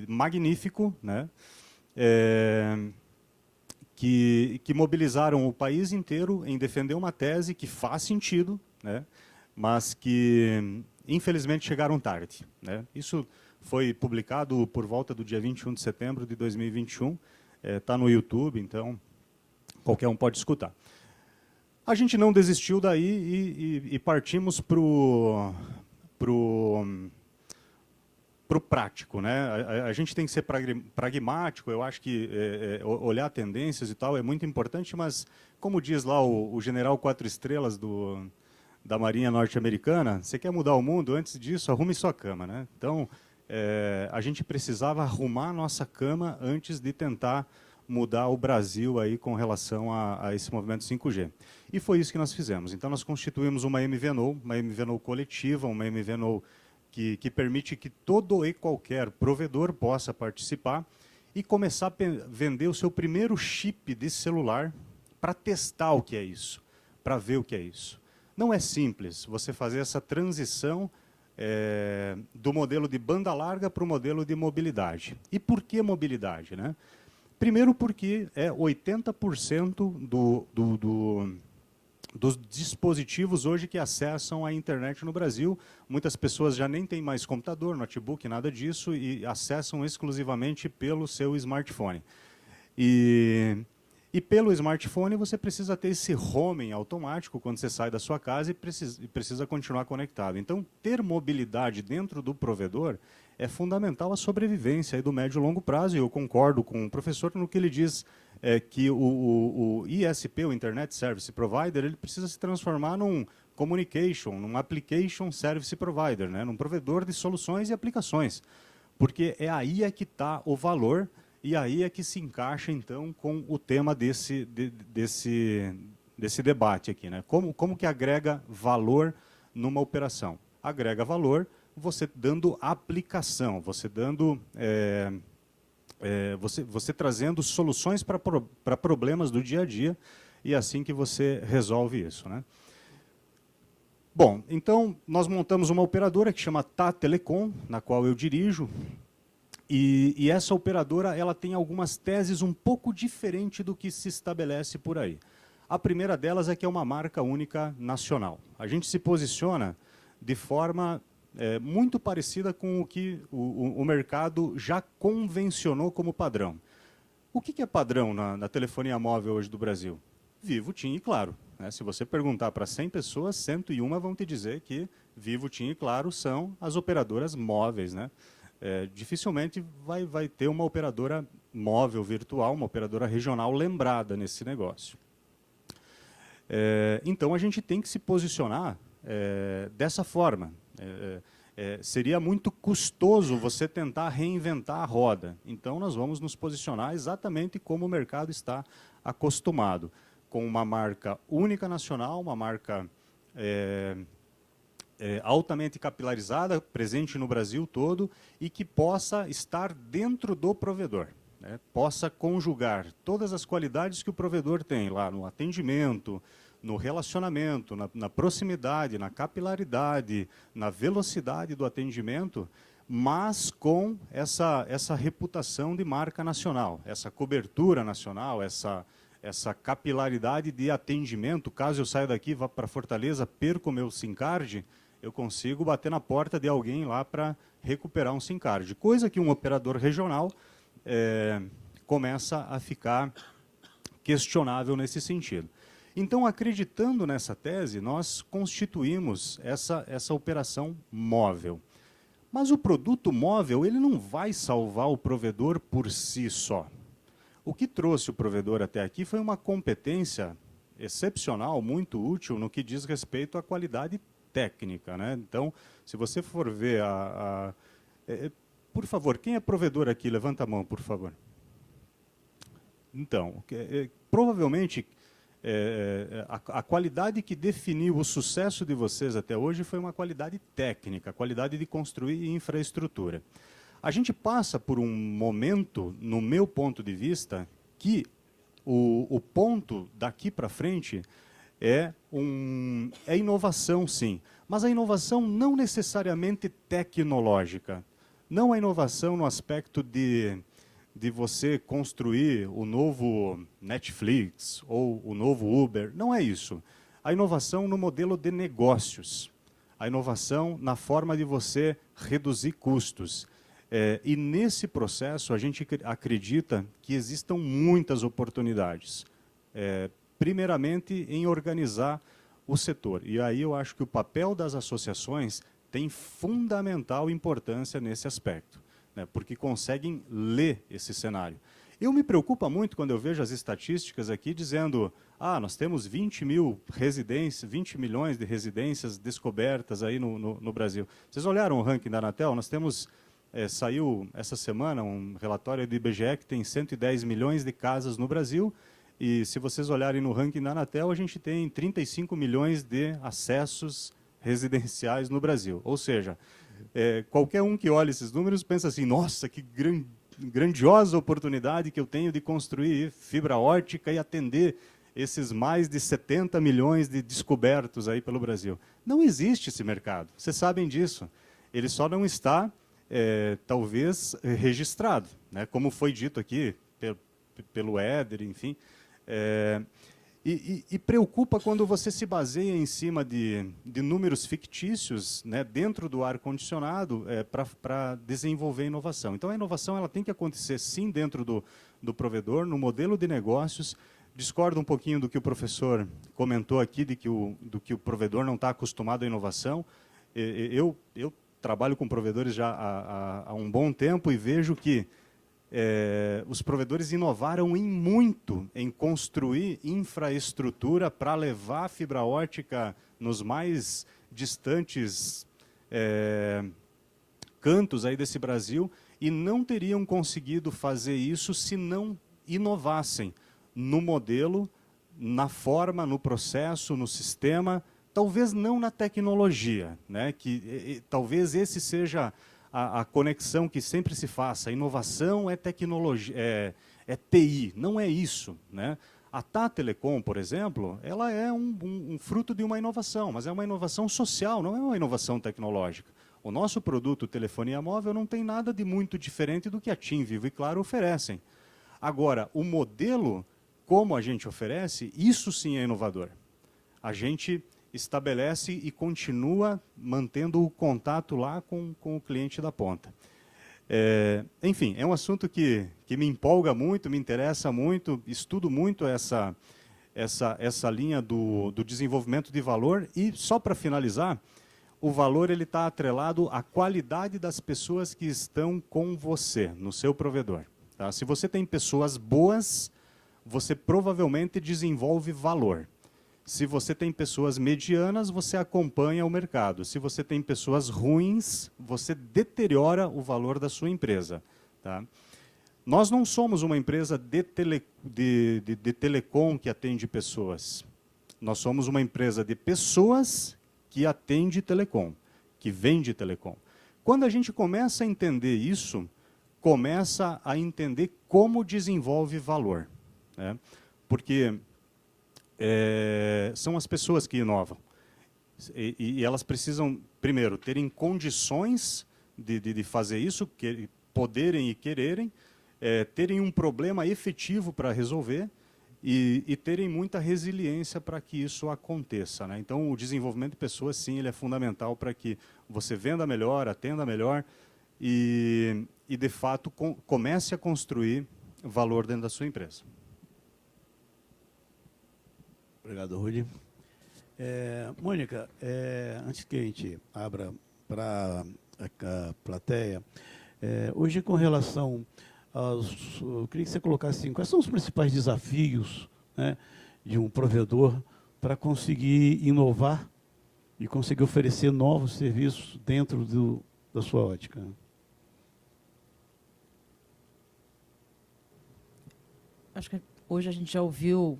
magnífico, né? Que mobilizaram o país inteiro em defender uma tese que faz sentido, né, mas que, infelizmente, chegaram tarde, né? Isso foi publicado por volta do dia 21 de setembro de 2021, está no YouTube, então qualquer um pode escutar. A gente não desistiu daí e partimos pro para o prático, né? A gente tem que ser pragmático. Eu acho que olhar tendências e tal é muito importante, mas como diz lá o general 4 estrelas da Marinha norte-americana, você quer mudar o mundo? Antes disso, arrume sua cama, né? Então, a gente precisava arrumar a nossa cama antes de tentar mudar o Brasil aí com relação a esse movimento 5G. E foi isso que nós fizemos. Então, nós constituímos uma MVNO coletiva, uma MVNO que permite que todo e qualquer provedor possa participar e começar a vender o seu primeiro chip de celular para testar o que é isso, para ver o que é isso. Não é simples você fazer essa transição do modelo de banda larga para o modelo de mobilidade. E por que mobilidade, né? Primeiro porque 80% dos dispositivos hoje que acessam a internet no Brasil. Muitas pessoas já nem têm mais computador, notebook, nada disso, e acessam exclusivamente pelo seu smartphone. E pelo smartphone você precisa ter esse roaming automático quando você sai da sua casa e precisa continuar conectado. Então, ter mobilidade dentro do provedor é fundamental à sobrevivência aí do médio e longo prazo, e eu concordo com o professor no que ele diz que o ISP, o Internet Service Provider, ele precisa se transformar num num Application Service Provider, né, num provedor de soluções e aplicações, porque aí que está o valor, e aí é que se encaixa, então, com o tema desse debate aqui, né? Como que agrega valor numa operação? Agrega valor você dando aplicação, você dando você trazendo soluções para problemas do dia a dia, e é assim que você resolve isso, né? Bom, então nós montamos uma operadora que chama TA Telecom, na qual eu dirijo, e essa operadora ela tem algumas teses um pouco diferentes do que se estabelece por aí. A primeira delas é que é uma marca única nacional. A gente se posiciona de forma muito parecida com o que o mercado já convencionou como padrão. O que é padrão na telefonia móvel hoje do Brasil? Vivo, TIM e Claro. Né? Se você perguntar para 100 pessoas, 101 vão te dizer que Vivo, TIM e Claro são as operadoras móveis, né? Dificilmente vai ter uma operadora móvel virtual, uma operadora regional lembrada nesse negócio. Então, a gente tem que se posicionar dessa forma. Seria muito custoso você tentar reinventar a roda. Então, nós vamos nos posicionar exatamente como o mercado está acostumado, com uma marca única nacional, uma marca altamente capilarizada, presente no Brasil todo, e que possa estar dentro do provedor, né? Possa conjugar todas as qualidades que o provedor tem lá no atendimento, no relacionamento, na proximidade, na capilaridade, na velocidade do atendimento, mas com essa reputação de marca nacional, essa cobertura nacional, essa capilaridade de atendimento. Caso eu saia daqui, vá para Fortaleza, perca o meu SIM card, eu consigo bater na porta de alguém lá para recuperar um SIM card. Coisa que um operador regional começa a ficar questionável nesse sentido. Então, acreditando nessa tese, nós constituímos essa operação móvel. Mas o produto móvel ele não vai salvar o provedor por si só. O que trouxe o provedor até aqui foi uma competência excepcional, muito útil no que diz respeito à qualidade técnica, né? Então, se você for ver por favor, quem é provedor aqui? Levanta a mão, por favor. Então, provavelmente, a qualidade que definiu o sucesso de vocês até hoje foi uma qualidade técnica, a qualidade de construir infraestrutura. A gente passa por um momento, no meu ponto de vista, que o ponto daqui para frente é inovação, sim, mas a inovação não necessariamente tecnológica, não a inovação no aspecto de você construir o novo Netflix ou o novo Uber, não é isso. A inovação no modelo de negócios, a inovação na forma de você reduzir custos. E nesse processo a gente acredita que existam muitas oportunidades. Primeiramente, em organizar o setor. E aí eu acho que o papel das associações têm fundamental importância nesse aspecto, né, porque conseguem ler esse cenário. Eu me preocupa muito quando eu vejo as estatísticas aqui dizendo, nós temos 20 milhões de residências descobertas aí no Brasil. Vocês olharam o ranking da Anatel? Nós temos, saiu essa semana um relatório do IBGE que tem 110 milhões de casas no Brasil, e se vocês olharem no ranking da Anatel, a gente tem 35 milhões de acessos residenciais no Brasil. Ou seja, qualquer um que olhe esses números pensa assim, nossa, que grandiosa oportunidade que eu tenho de construir fibra ótica e atender esses mais de 70 milhões de descobertos aí pelo Brasil. Não existe esse mercado, vocês sabem disso. Ele só não está, talvez, registrado, né? Como foi dito aqui pelo Éder, enfim. E preocupa quando você se baseia em cima de números fictícios, né, dentro do ar-condicionado para desenvolver inovação. Então, a inovação ela tem que acontecer, sim, dentro do provedor, no modelo de negócios. Discordo um pouquinho do que o professor comentou aqui, do que o provedor não está acostumado à inovação. Eu trabalho com provedores já há um bom tempo e vejo que os provedores inovaram muito em construir infraestrutura para levar a fibra ótica nos mais distantes cantos aí desse Brasil e não teriam conseguido fazer isso se não inovassem no modelo, na forma, no processo, no sistema, talvez não na tecnologia, né? Talvez esse seja a conexão que sempre se faça. A inovação é tecnologia, é TI, não é isso, né? A TA Telecom, por exemplo, ela é um fruto de uma inovação, mas é uma inovação social, não é uma inovação tecnológica. O nosso produto telefonia móvel não tem nada de muito diferente do que a TIM, Vivo e Claro oferecem. Agora, o modelo, como a gente oferece, isso sim é inovador. A gente estabelece e continua mantendo o contato lá com o cliente da ponta. Enfim, é um assunto que me empolga muito, me interessa muito, estudo muito essa linha do desenvolvimento de valor e, só para finalizar, o valor ele está atrelado à qualidade das pessoas que estão com você, no seu provedor. Tá? Se você tem pessoas boas, você provavelmente desenvolve valor. Se você tem pessoas medianas, você acompanha o mercado. Se você tem pessoas ruins, você deteriora o valor da sua empresa. Tá? Nós não somos uma empresa de telecom que atende pessoas. Nós somos uma empresa de pessoas que atende telecom, que vende telecom. Quando a gente começa a entender isso, começa a entender como desenvolve valor. Né? Porque são as pessoas que inovam. E elas precisam, primeiro, terem condições de fazer isso, poderem e quererem, terem um problema efetivo para resolver e terem muita resiliência para que isso aconteça. Né? Então, o desenvolvimento de pessoas, sim, ele é fundamental para que você venda melhor, atenda melhor e de fato, comece a construir valor dentro da sua empresa. Obrigado, Rudi. Mônica, antes que a gente abra para a plateia, hoje com relação aos... Eu queria que você colocasse assim, quais são os principais desafios, né, de um provedor para conseguir inovar e conseguir oferecer novos serviços dentro da sua ótica? Acho que hoje a gente já ouviu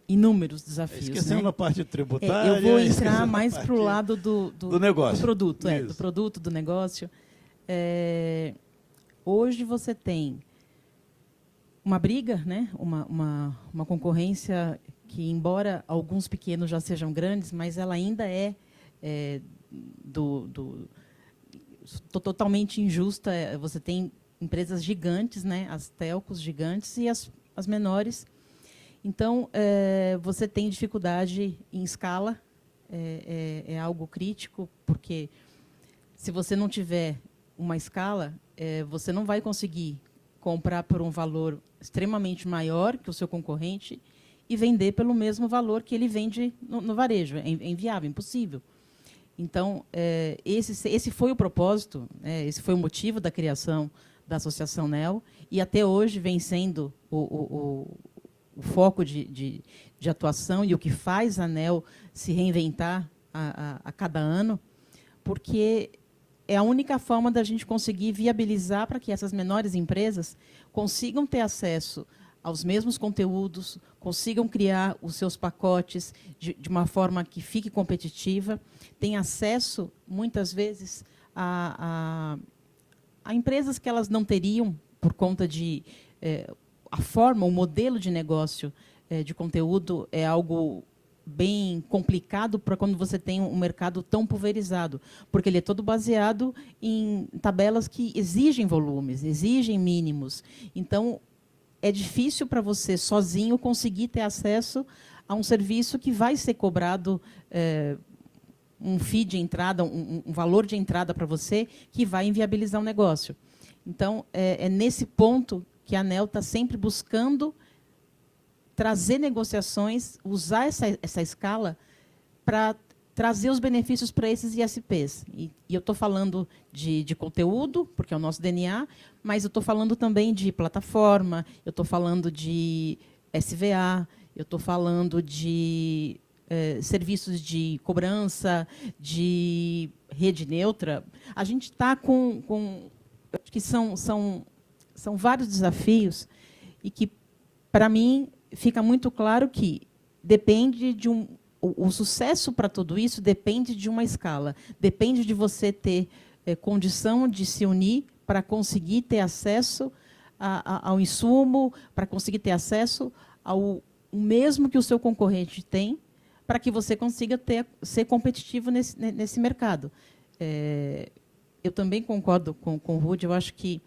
inúmeros desafios. Esquecendo, né? a parte tributária. Eu vou entrar mais para o lado do negócio. Do produto, do produto, do negócio. Hoje você tem uma briga, né? uma concorrência que, embora alguns pequenos já sejam grandes, mas ela ainda totalmente injusta. Você tem empresas gigantes, né? As telcos gigantes e as menores. Então, você tem dificuldade em escala, é algo crítico, porque se você não tiver uma escala, você não vai conseguir comprar por um valor extremamente maior que o seu concorrente e vender pelo mesmo valor que ele vende no varejo. É inviável, impossível. Então, esse foi o propósito, esse foi o motivo da criação da Associação NEO, e até hoje vem sendo o foco de atuação e o que faz a ANEEL se reinventar a cada ano, porque é a única forma da gente conseguir viabilizar para que essas menores empresas consigam ter acesso aos mesmos conteúdos, consigam criar os seus pacotes de uma forma que fique competitiva, tenha acesso, muitas vezes, a empresas que elas não teriam por conta de... a forma, o modelo de negócio de conteúdo é algo bem complicado para quando você tem um mercado tão pulverizado, porque ele é todo baseado em tabelas que exigem volumes, exigem mínimos. Então, é difícil para você, sozinho, conseguir ter acesso a um serviço que vai ser cobrado um fee de entrada, um valor de entrada para você, que vai inviabilizar o negócio. Então, é nesse ponto que a ANEEL está sempre buscando trazer negociações, usar essa escala para trazer os benefícios para esses ISPs. E eu estou falando de conteúdo, porque é o nosso DNA, mas eu estou falando também de plataforma, eu estou falando de SVA, eu estou falando de serviços de cobrança, de rede neutra. A gente está com acho que são vários desafios e que, para mim, fica muito claro que depende de o sucesso para tudo isso depende de uma escala, depende de você ter condição de se unir para conseguir ter acesso ao insumo, para conseguir ter acesso ao mesmo que o seu concorrente tem, para que você consiga ser competitivo nesse mercado. Eu também concordo com o Rudy, eu acho que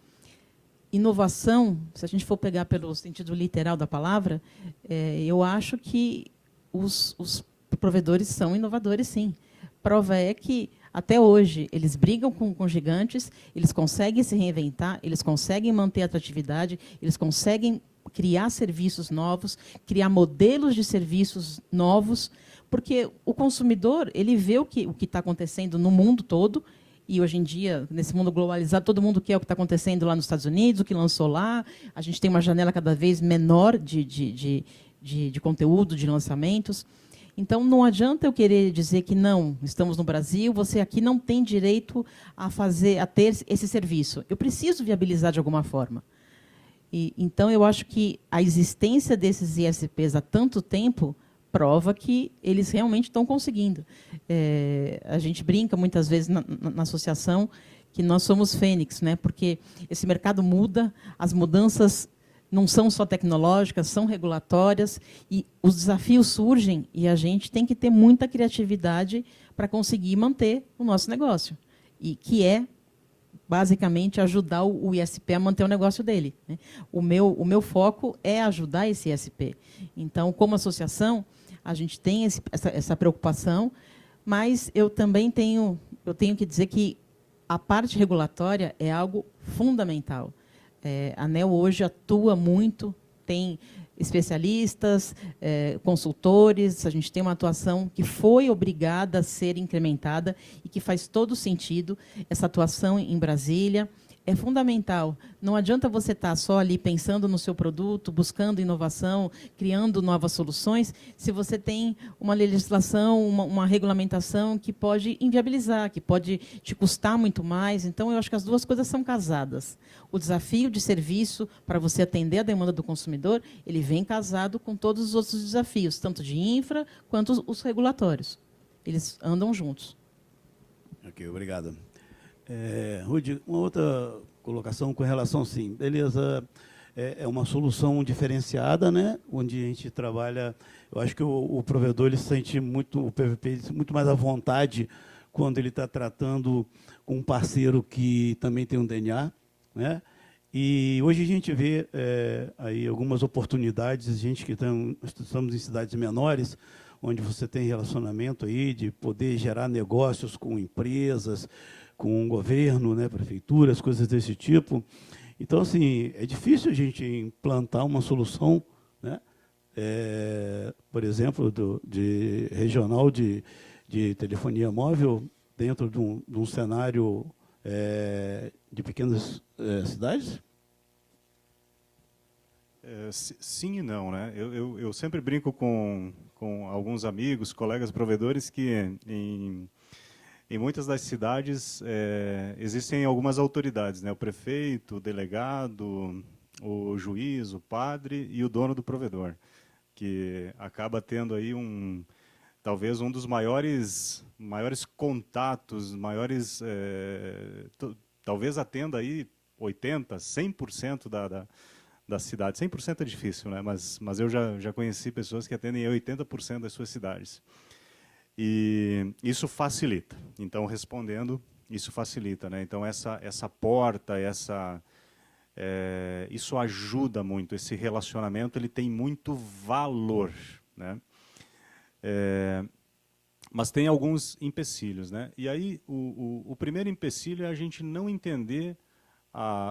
inovação, se a gente for pegar pelo sentido literal da palavra, eu acho que os provedores são inovadores, sim. Prova é que, até hoje, eles brigam com gigantes, eles conseguem se reinventar, eles conseguem manter a atratividade, eles conseguem criar serviços novos, criar modelos de serviços novos, porque o consumidor ele vê o que está acontecendo no mundo todo. E, hoje em dia, nesse mundo globalizado, todo mundo quer o que está acontecendo lá nos Estados Unidos, o que lançou lá. A gente tem uma janela cada vez menor de conteúdo, de lançamentos. Então, não adianta eu querer dizer que não, estamos no Brasil, você aqui não tem direito a ter esse serviço. Eu preciso viabilizar de alguma forma. Então, eu acho que a existência desses ISPs há tanto tempo prova que eles realmente estão conseguindo. A gente brinca muitas vezes na associação que nós somos fênix, né? Porque esse mercado muda, as mudanças não são só tecnológicas, são regulatórias, e os desafios surgem, e a gente tem que ter muita criatividade para conseguir manter o nosso negócio, e que é, basicamente, ajudar o ISP a manter o negócio dele, né? O meu foco é ajudar esse ISP. Então, como associação, a gente tem essa preocupação, mas eu também tenho que dizer que a parte regulatória é algo fundamental. A ANEEL hoje atua muito, tem especialistas, consultores, a gente tem uma atuação que foi obrigada a ser incrementada e que faz todo sentido. Essa atuação em Brasília é fundamental. Não adianta você estar só ali pensando no seu produto, buscando inovação, criando novas soluções, se você tem uma legislação, uma regulamentação que pode inviabilizar, que pode te custar muito mais. Então, eu acho que as duas coisas são casadas. O desafio de serviço para você atender a demanda do consumidor, ele vem casado com todos os outros desafios, tanto de infra quanto os regulatórios. Eles andam juntos. Ok, obrigado. Rudy, uma outra colocação com relação, sim, beleza, é uma solução diferenciada, né, onde a gente trabalha, eu acho que o provedor ele sente muito, o PVP muito mais à vontade quando ele está tratando com um parceiro que também tem um DNA, né, e hoje a gente vê aí algumas oportunidades, gente que estamos em cidades menores, onde você tem relacionamento aí de poder gerar negócios com empresas, com o governo, né, prefeituras, coisas desse tipo. Então, assim, é difícil a gente implantar uma solução, né, por exemplo, de regional de telefonia móvel dentro de um cenário de pequenas cidades? Sim e não, né? Eu sempre brinco com alguns amigos, colegas provedores, que em muitas das cidades existem algumas autoridades, né? O prefeito, o delegado, o juiz, o padre e o dono do provedor, que acaba tendo aí talvez um dos maiores contatos, talvez atenda aí 80%, 100% da cidade. 100% é difícil, né? Mas eu já conheci pessoas que atendem 80% das suas cidades. E isso facilita. Então, respondendo, isso facilita, né? Então, essa porta, isso ajuda muito. Esse relacionamento, ele tem muito valor, né? Mas tem alguns empecilhos, né? E aí, o primeiro empecilho é a gente não entender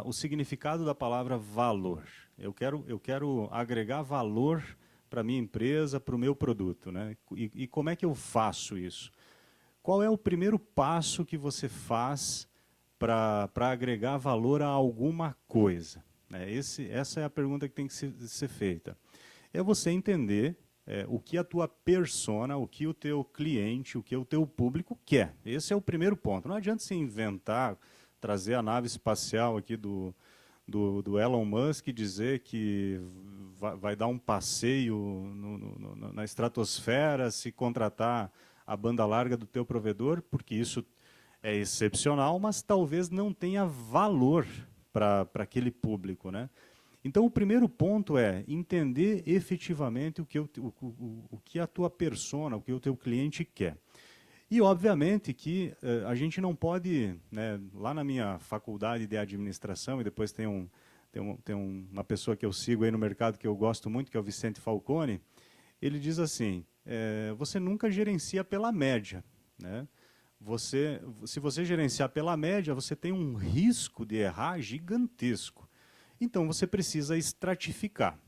o significado da palavra valor. Eu quero agregar valor para a minha empresa, para o meu produto, né? E como é que eu faço isso? Qual é o primeiro passo que você faz para agregar valor a alguma coisa? Essa é a pergunta que tem que ser feita. É você entender o que a tua persona, o que o teu cliente, o que o teu público quer. Esse é o primeiro ponto. Não adianta você inventar, trazer a nave espacial aqui do Elon Musk e dizer que vai dar um passeio na estratosfera se contratar a banda larga do teu provedor, porque isso é excepcional, mas talvez não tenha valor para aquele público, né? Então, o primeiro ponto é entender efetivamente o que a tua persona, o que o teu cliente quer. E, obviamente, que a gente não pode, né, lá na minha faculdade de administração, e depois tem uma pessoa que eu sigo aí no mercado que eu gosto muito, que é o Vicente Falcone, ele diz assim, você nunca gerencia pela média, né? Se você gerenciar pela média, você tem um risco de errar gigantesco. Então, você precisa estratificar.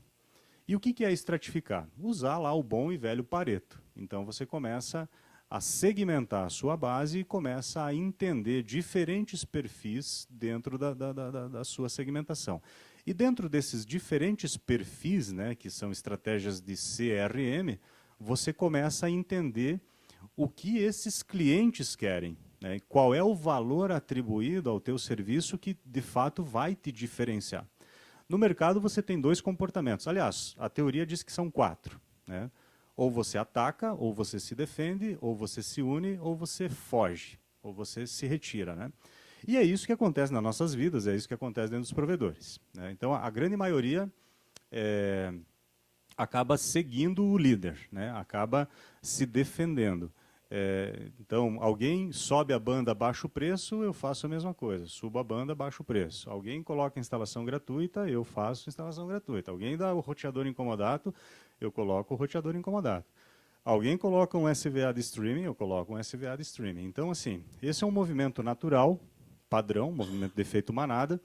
E o que é estratificar? Usar lá o bom e velho Pareto. Então, você começa a segmentar a sua base e começa a entender diferentes perfis dentro da sua segmentação. E dentro desses diferentes perfis, né, que são estratégias de CRM, você começa a entender o que esses clientes querem, né, qual é o valor atribuído ao teu serviço que, de fato, vai te diferenciar. No mercado, você tem 2 comportamentos. Aliás, a teoria diz que são 4, né? Ou você ataca, ou você se defende, ou você se une, ou você foge, ou você se retira, né? E é isso que acontece nas nossas vidas, é isso que acontece dentro dos provedores, né? Então, a grande maioria acaba seguindo o líder, né? Acaba se defendendo. Então, alguém sobe a banda, baixa o preço, eu faço a mesma coisa. Subo a banda, baixo o preço. Alguém coloca instalação gratuita, eu faço instalação gratuita. Alguém dá o roteador incomodato, eu coloco o roteador incomodato. Alguém coloca um SVA de streaming, eu coloco um SVA de streaming. Então, assim, esse é um movimento natural, padrão, movimento de efeito manada,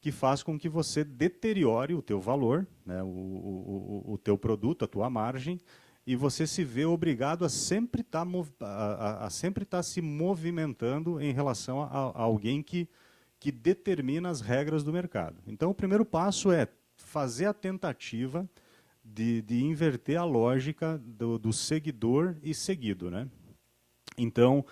que faz com que você deteriore o teu valor, né, o teu produto, a tua margem, e você se vê obrigado a sempre estar se movimentando em relação a alguém que determina as regras do mercado. Então, o primeiro passo é fazer a tentativa de inverter a lógica do seguidor e seguido, né? Então,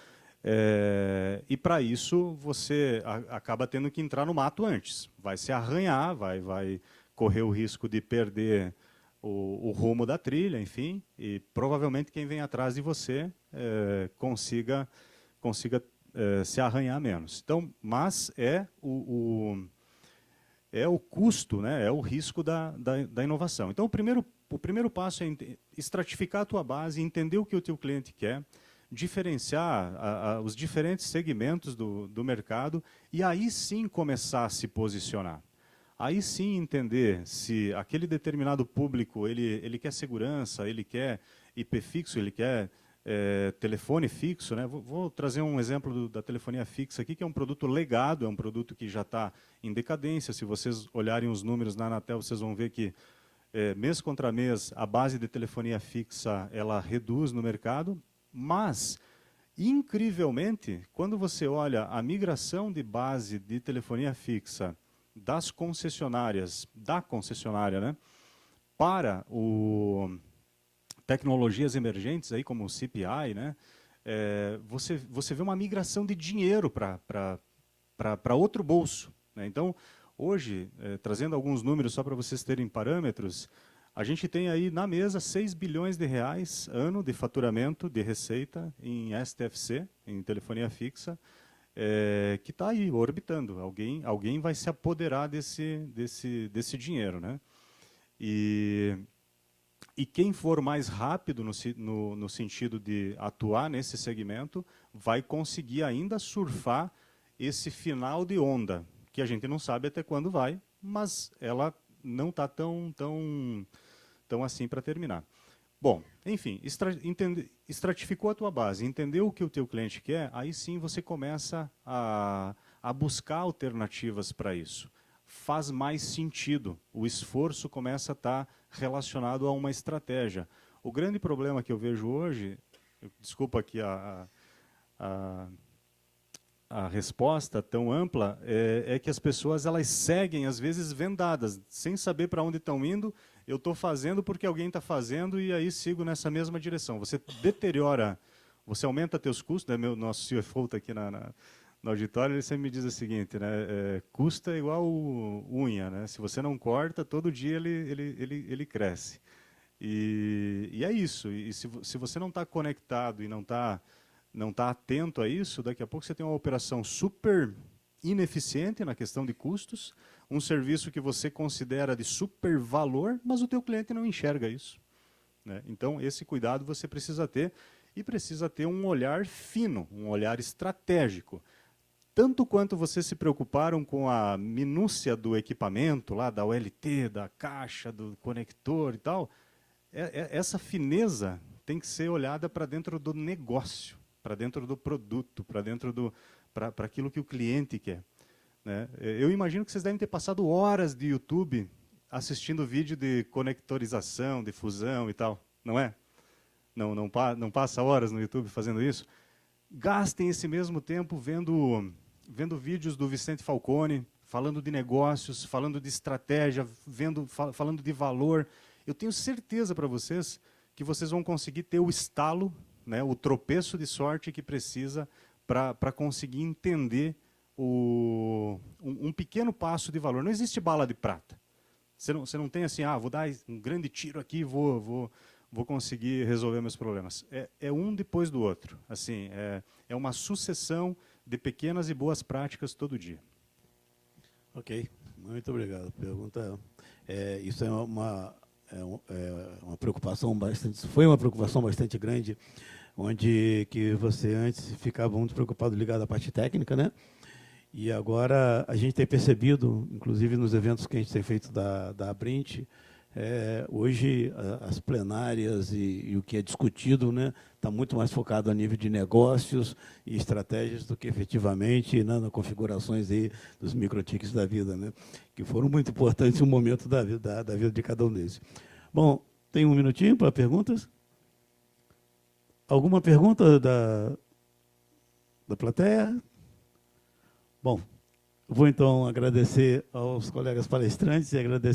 e para isso, você acaba tendo que entrar no mato antes. Vai se arranhar, vai correr o risco de perder o rumo da trilha, enfim, e provavelmente quem vem atrás de você consiga se arranhar menos. Então, mas é o custo, né, é o risco da inovação. Então, o primeiro passo é estratificar a tua base, entender o que o teu cliente quer, diferenciar os diferentes segmentos do mercado e aí sim começar a se posicionar. Aí sim entender se aquele determinado público ele quer segurança, ele quer IP fixo, ele quer telefone fixo, né? Vou trazer um exemplo da telefonia fixa aqui, que é um produto legado, é um produto que já está em decadência. Se vocês olharem os números na Anatel, vocês vão ver que mês contra mês a base de telefonia fixa ela reduz no mercado, mas Incrivelmente, quando você olha a migração de base de telefonia fixa das concessionárias, da concessionária, né, para tecnologias emergentes, aí, como o CPI, né, você vê uma migração de dinheiro para outro bolso, né? Então, hoje, trazendo alguns números só para vocês terem parâmetros, a gente tem aí na mesa 6 bilhões de reais ano de faturamento, de receita em STFC, em telefonia fixa, que está aí orbitando. Alguém vai se apoderar desse dinheiro, né? E quem for mais rápido no sentido de atuar nesse segmento vai conseguir ainda surfar esse final de onda, que a gente não sabe até quando vai, mas ela não está tão assim para terminar. Bom, enfim, estratificou a tua base, entendeu o que o teu cliente quer, aí sim você começa a buscar alternativas para isso. Faz mais sentido, o esforço começa a estar relacionado a uma estratégia. O grande problema que eu vejo hoje, desculpa aqui a resposta tão ampla, é que as pessoas elas seguem, às vezes, vendadas, sem saber para onde estão indo. Eu estou fazendo porque alguém está fazendo e aí sigo nessa mesma direção. Você deteriora, você aumenta teus custos, né? Nosso CFO está aqui no auditório, ele sempre me diz o seguinte, né? Custa é igual unha, né? Se você não corta, todo dia ele cresce. E é isso. E se você não está conectado e não está atento a isso, daqui a pouco você tem uma operação super ineficiente na questão de custos, um serviço que você considera de super valor, mas o teu cliente não enxerga isso, né? Então, esse cuidado você precisa ter, e precisa ter um olhar fino, um olhar estratégico. Tanto quanto vocês se preocuparam com a minúcia do equipamento, lá da OLT, da caixa, do conector e tal, essa fineza tem que ser olhada para dentro do negócio, para dentro do produto, para aquilo que o cliente quer, né? Eu imagino que vocês devem ter passado horas de YouTube assistindo vídeo de conectorização, de fusão e tal, não é? Não passa horas no YouTube fazendo isso? Gastem esse mesmo tempo vendo vídeos do Vicente Falcone, falando de negócios, falando de estratégia, falando de valor. Eu tenho certeza para vocês que vocês vão conseguir ter o estalo, né, o tropeço de sorte que precisa para conseguir entender um pequeno passo de valor. Não existe bala de prata. Você não tem assim, vou dar um grande tiro aqui e vou conseguir resolver meus problemas. É um depois do outro. Assim, é uma sucessão de pequenas e boas práticas todo dia. Ok, muito obrigado. Isso é uma preocupação foi uma preocupação bastante grande, onde que você antes ficava muito preocupado ligado à parte técnica, né? E agora a gente tem percebido, inclusive nos eventos que a gente tem feito da Abrint, hoje as plenárias e o que é discutido, né, está muito mais focado a nível de negócios e estratégias do que efetivamente, né, nas configurações aí dos microtiques da vida, né, que foram muito importantes no momento da vida de cada um deles. Bom, tem um minutinho para perguntas? Alguma pergunta da plateia? Bom, vou então agradecer aos colegas palestrantes e agradecer